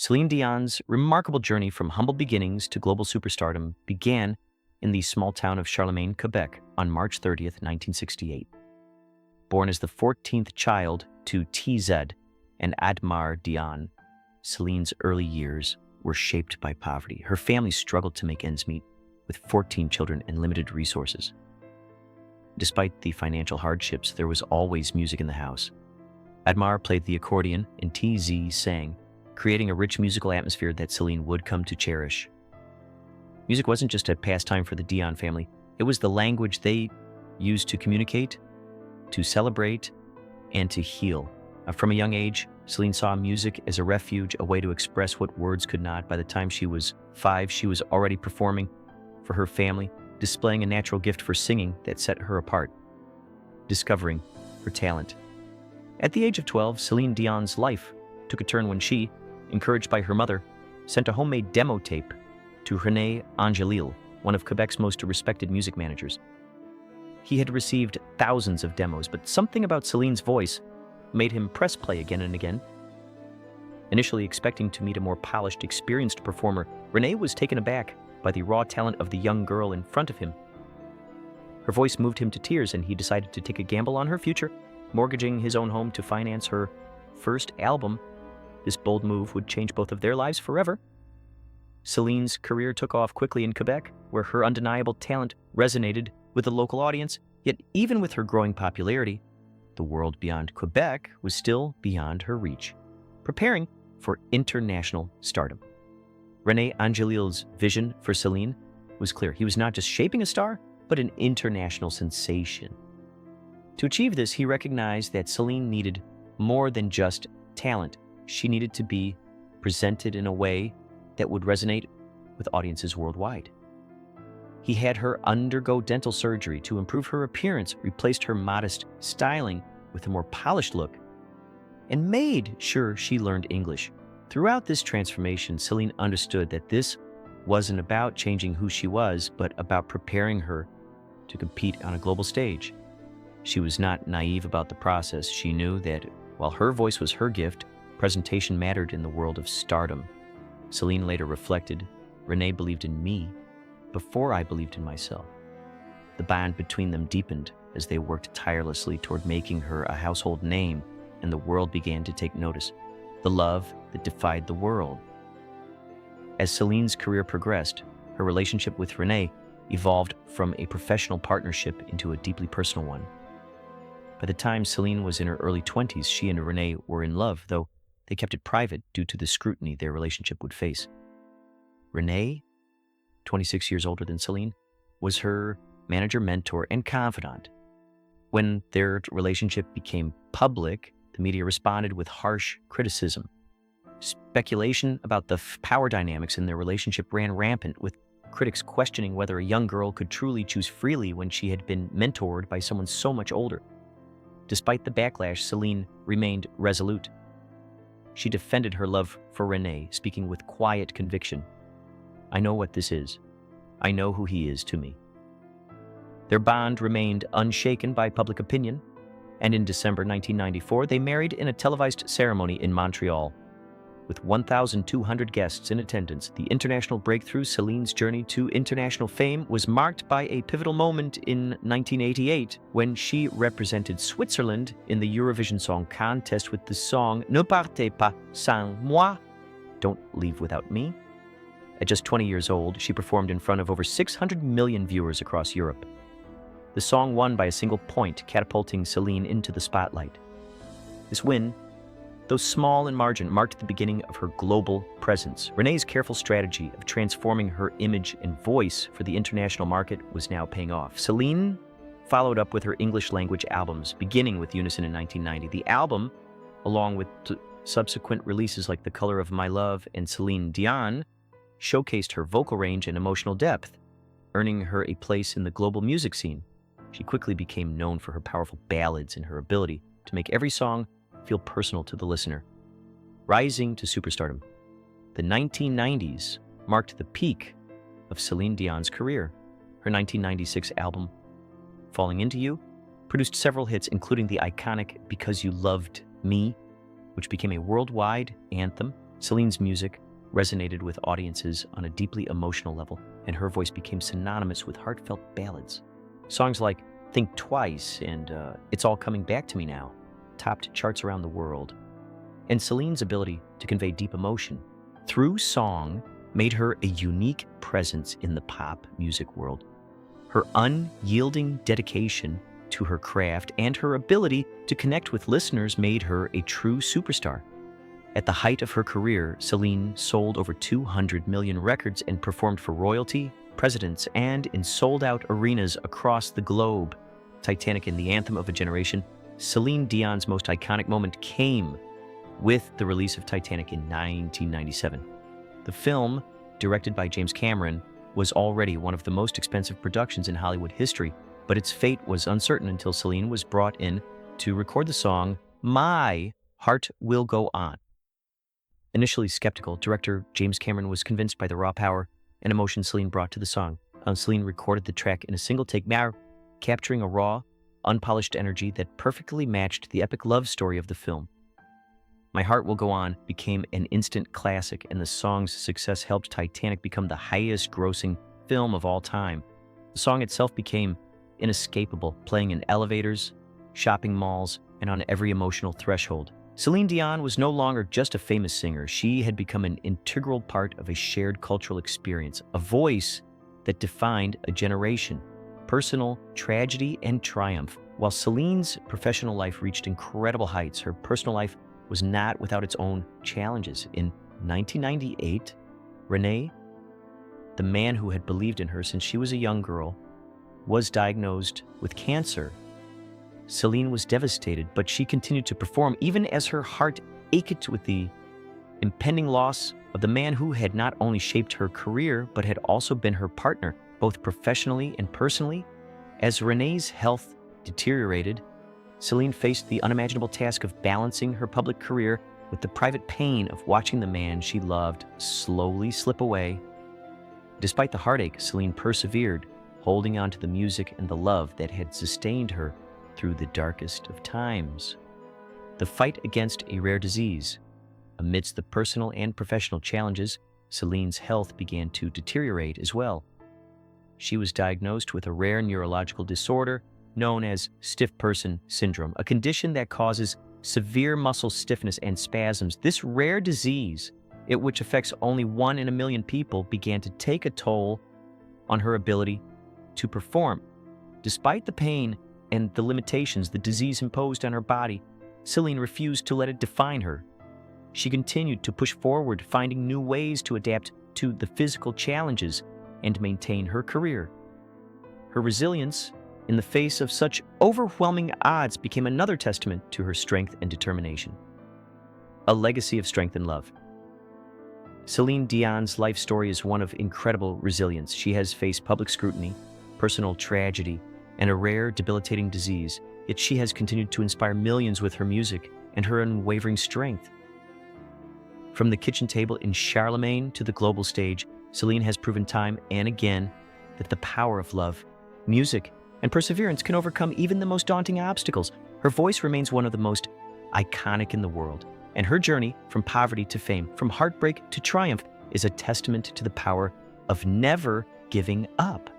Celine Dion's remarkable journey from humble beginnings to global superstardom began in the small town of Charlemagne, Quebec, on March 30th, 1968. Born as the 14th child to TZ and Admar Dion, Celine's early years were shaped by poverty. Her family struggled to make ends meet with 14 children and limited resources. Despite the financial hardships, there was always music in the house. Admar played the accordion and TZ sang, creating a rich musical atmosphere that Celine would come to cherish. Music wasn't just a pastime for the Dion family. It was the language they used to communicate, to celebrate, and to heal. From a young age, Celine saw music as a refuge, a way to express what words could not. By the time she was 5, she was already performing for her family, displaying a natural gift for singing that set her apart, discovering her talent. At the age of 12, Celine Dion's life took a turn when she, encouraged by her mother, sent a homemade demo tape to René, one of Quebec's most respected music managers. He had received thousands of demos, but something about Celine's voice made him press play again and again. Initially expecting to meet a more polished, experienced performer, René was taken aback by the raw talent of the young girl in front of him. Her voice moved him to tears, and he decided to take a gamble on her future, mortgaging his own home to finance her first album. This bold move would change both of their lives forever. Celine's career took off quickly in Quebec, where her undeniable talent resonated with the local audience. Yet even with her growing popularity, the world beyond Quebec was still beyond her reach, preparing for international stardom. René Angelil's vision for Celine was clear. He was not just shaping a star, but an international sensation. To achieve this, he recognized that Celine needed more than just talent. She needed to be presented in a way that would resonate with audiences worldwide. He had her undergo dental surgery to improve her appearance, replaced her modest styling with a more polished look, and made sure she learned English. Throughout this transformation, Celine understood that this wasn't about changing who she was, but about preparing her to compete on a global stage. She was not naive about the process. She knew that while her voice was her gift, presentation mattered in the world of stardom. Celine later reflected, "René believed in me before I believed in myself." The bond between them deepened as they worked tirelessly toward making her a household name, and the world began to take notice. The love that defied the world. As Celine's career progressed, her relationship with René evolved from a professional partnership into a deeply personal one. By the time Celine was in her early 20s, she and René were in love, though they kept it private due to the scrutiny their relationship would face. René, 26 years older than Celine, was her manager, mentor, and confidant. When their relationship became public, the media responded with harsh criticism. Speculation about the power dynamics in their relationship ran rampant, with critics questioning whether a young girl could truly choose freely when she had been mentored by someone so much older. Despite the backlash, Celine remained resolute. She defended her love for René, speaking with quiet conviction. "I know what this is. I know who he is to me." Their bond remained unshaken by public opinion, and in December 1994, they married in a televised ceremony in Montreal. With 1,200 guests in attendance, the international breakthrough, Celine's journey to international fame, was marked by a pivotal moment in 1988 when she represented Switzerland in the Eurovision Song Contest with the song Ne partez pas sans moi, Don't Leave Without Me. At just 20 years old, she performed in front of over 600 million viewers across Europe. The song won by a single point, catapulting Celine into the spotlight. This win, though small in margin, marked the beginning of her global presence. René's careful strategy of transforming her image and voice for the international market was now paying off. Celine followed up with her English-language albums, beginning with Unison in 1990. The album, along with subsequent releases like The Color of My Love and Céline Dion, showcased her vocal range and emotional depth, earning her a place in the global music scene. She quickly became known for her powerful ballads and her ability to make every song feel personal to the listener. Rising to superstardom, the 1990s marked the peak of Céline Dion's career. Her 1996 album, Falling Into You, produced several hits, including the iconic Because You Loved Me, which became a worldwide anthem. Celine's music resonated with audiences on a deeply emotional level, and her voice became synonymous with heartfelt ballads. Songs like Think Twice and It's All Coming Back to Me Now topped charts around the world. And Celine's ability to convey deep emotion through song made her a unique presence in the pop music world. Her unyielding dedication to her craft and her ability to connect with listeners made her a true superstar. At the height of her career, Celine sold over 200 million records and performed for royalty, presidents, and in sold-out arenas across the globe. Titanic and the anthem of a generation, Celine Dion's most iconic moment came with the release of Titanic in 1997. The film, directed by James Cameron, was already one of the most expensive productions in Hollywood history, but its fate was uncertain until Celine was brought in to record the song My Heart Will Go On. Initially skeptical, director James Cameron was convinced by the raw power and emotion Celine brought to the song. Celine recorded the track in a single take, capturing a raw, unpolished energy that perfectly matched the epic love story of the film. My Heart Will Go On became an instant classic, and the song's success helped Titanic become the highest-grossing film of all time. The song itself became inescapable, playing in elevators, shopping malls, and on every emotional threshold. Celine Dion was no longer just a famous singer. She had become an integral part of a shared cultural experience, a voice that defined a generation, personal tragedy and triumph. While Celine's professional life reached incredible heights, her personal life was not without its own challenges. In 1998, René, the man who had believed in her since she was a young girl, was diagnosed with cancer. Celine was devastated, but she continued to perform even as her heart ached with the impending loss of the man who had not only shaped her career, but had also been her partner, both professionally and personally. As René's health deteriorated, Celine faced the unimaginable task of balancing her public career with the private pain of watching the man she loved slowly slip away. Despite the heartache, Celine persevered, holding on to the music and the love that had sustained her through the darkest of times. The fight against a rare disease. Amidst the personal and professional challenges, Celine's health began to deteriorate as well. She was diagnosed with a rare neurological disorder known as stiff person syndrome, a condition that causes severe muscle stiffness and spasms. This rare disease, which affects only 1 in a million people, began to take a toll on her ability to perform. Despite the pain and the limitations the disease imposed on her body, Celine refused to let it define her. She continued to push forward, finding new ways to adapt to the physical challenges and maintain her career. Her resilience in the face of such overwhelming odds became another testament to her strength and determination. A legacy of strength and love. Celine Dion's life story is one of incredible resilience. She has faced public scrutiny, personal tragedy, and a rare, debilitating disease, yet she has continued to inspire millions with her music and her unwavering strength. From the kitchen table in Charlemagne to the global stage, Celine has proven time and again that the power of love, music, and perseverance can overcome even the most daunting obstacles. Her voice remains one of the most iconic in the world, and her journey from poverty to fame, from heartbreak to triumph, is a testament to the power of never giving up.